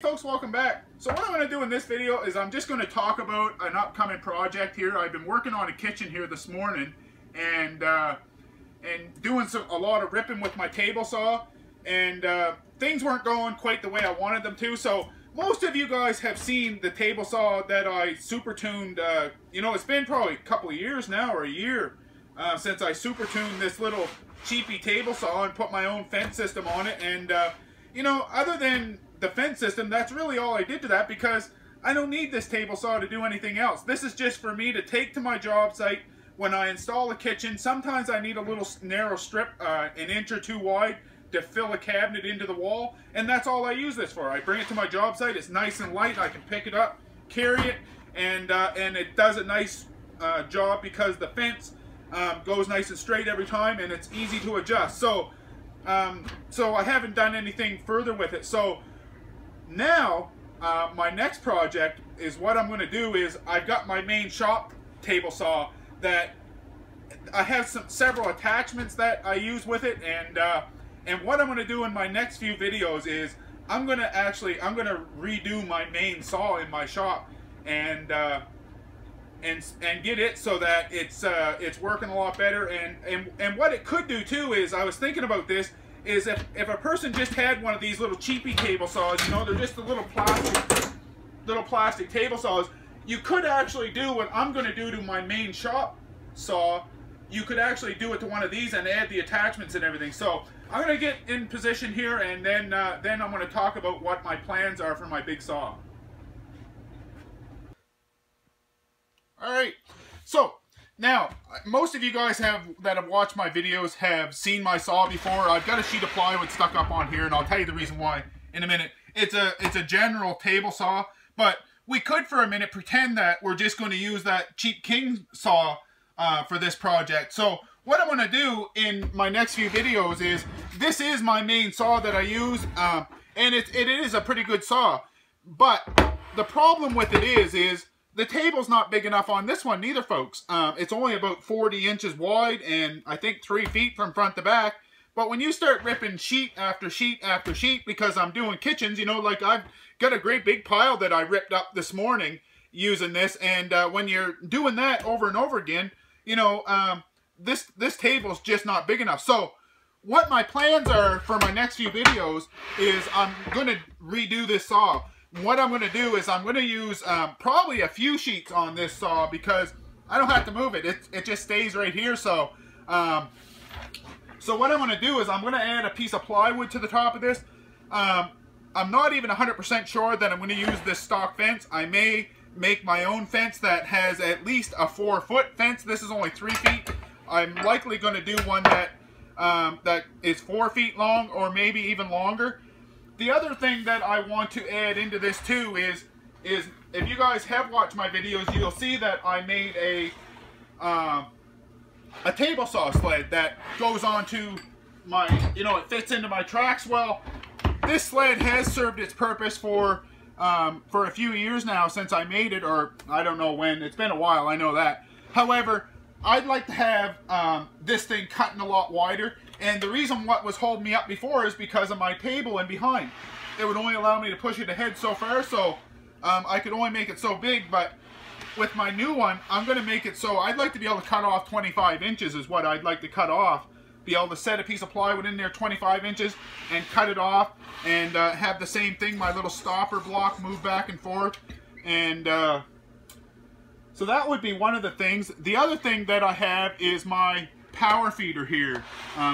folks, welcome back. So what I'm going to do in this video is I'm just going to talk about an upcoming project here. I've been working on a kitchen here this morning and doing a lot of ripping with my table saw, and things weren't going quite the way I wanted them to. So most of you guys have seen the table saw that I super tuned. You know, it's been probably a couple of years now, or a year, since I super tuned this little cheapy table saw and put my own fence system on it. And you know, other than the fence system, that's really all I did to that, because I don't need this table saw to do anything else. This is just for me to take to my job site when I install a kitchen. Sometimes I need a little narrow strip, an inch or two wide, to fill a cabinet into the wall, and that's all I use this for. I bring it to my job site. It's nice and light. I can pick it up, carry it, and it does a nice job because the fence goes nice and straight every time, and it's easy to adjust. So I haven't done anything further with it. So now my next project is, what I'm going to do is, I've got my main shop table saw that I have several attachments that I use with it, and what I'm going to do in my next few videos is I'm going to redo my main saw in my shop and get it so that it's working a lot better. And what it could do too is, I was thinking about this, is if a person just had one of these little cheapy table saws, you know, they're just the little plastic table saws, you could actually do what I'm going to do to my main shop saw. You could actually do it to one of these and add the attachments and everything. So I'm going to get in position here, and then I'm going to talk about what my plans are for my big saw. Alright, so now, most of you guys that have watched my videos have seen my saw before. I've got a sheet of plywood stuck up on here, and I'll tell you the reason why in a minute. It's a general table saw, but we could for a minute pretend that we're just going to use that cheap king saw for this project. So what I'm going to do in my next few videos is, this is my main saw that I use, and it is a pretty good saw. But the problem with it is the table's not big enough on this one neither, folks. It's only about 40 inches wide, and I think 3 feet from front to back. But when you start ripping sheet after sheet after sheet, because I'm doing kitchens, you know, like I've got a great big pile that I ripped up this morning using this, and when you're doing that over and over again, you know, this table's just not big enough. So what my plans are for my next few videos is, I'm going to redo this saw. What I'm going to do is, I'm going to use probably a few sheets on this saw, because I don't have to move it. It just stays right here. So what I'm going to do is, I'm going to add a piece of plywood to the top of this. I'm not even 100% sure that I'm going to use this stock fence. I may make my own fence that has at least a 4-foot fence. This is only 3 feet. I'm likely going to do one that is 4 feet long, or maybe even longer. The other thing that I want to add into this too is if you guys have watched my videos, you'll see that I made a table saw sled that goes onto my, you know, it fits into my tracks. Well, this sled has served its purpose for a few years now since I made it, or I don't know when. It's been a while, I know that. However, I'd like to have this thing cutting a lot wider. And the reason what was holding me up before is because of my table and behind. It would only allow me to push it ahead so far, so I could only make it so big. But with my new one, I'm going to make it so I'd like to be able to cut off 25 inches is what I'd like to cut off. Be able to set a piece of plywood in there 25 inches and cut it off, and have the same thing, my little stopper block, move back and forth. And so that would be one of the things. The other thing that I have is my power feeder here.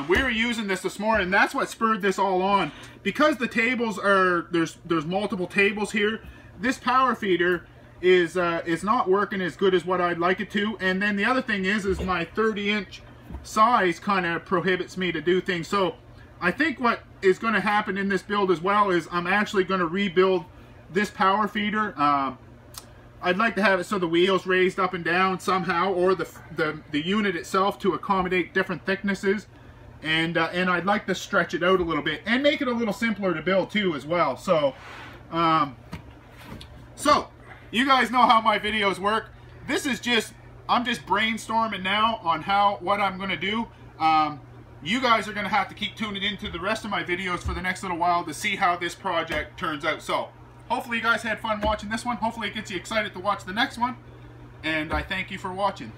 We were using this morning. That's what spurred this all on, because the tables are there's multiple tables here. This power feeder is not working as good as what I'd like it to. And then the other thing is my 30-inch size kind of prohibits me to do things. So I think what is going to happen in this build as well is, I'm actually going to rebuild this power feeder. I'd like to have it so the wheels raised up and down somehow, or the unit itself to accommodate different thicknesses, and I'd like to stretch it out a little bit and make it a little simpler to build too as well. So you guys know how my videos work. This is just, I'm just brainstorming now on what I'm going to do. You guys are going to have to keep tuning into the rest of my videos for the next little while to see how this project turns out. So hopefully you guys had fun watching this one. Hopefully it gets you excited to watch the next one. And I thank you for watching.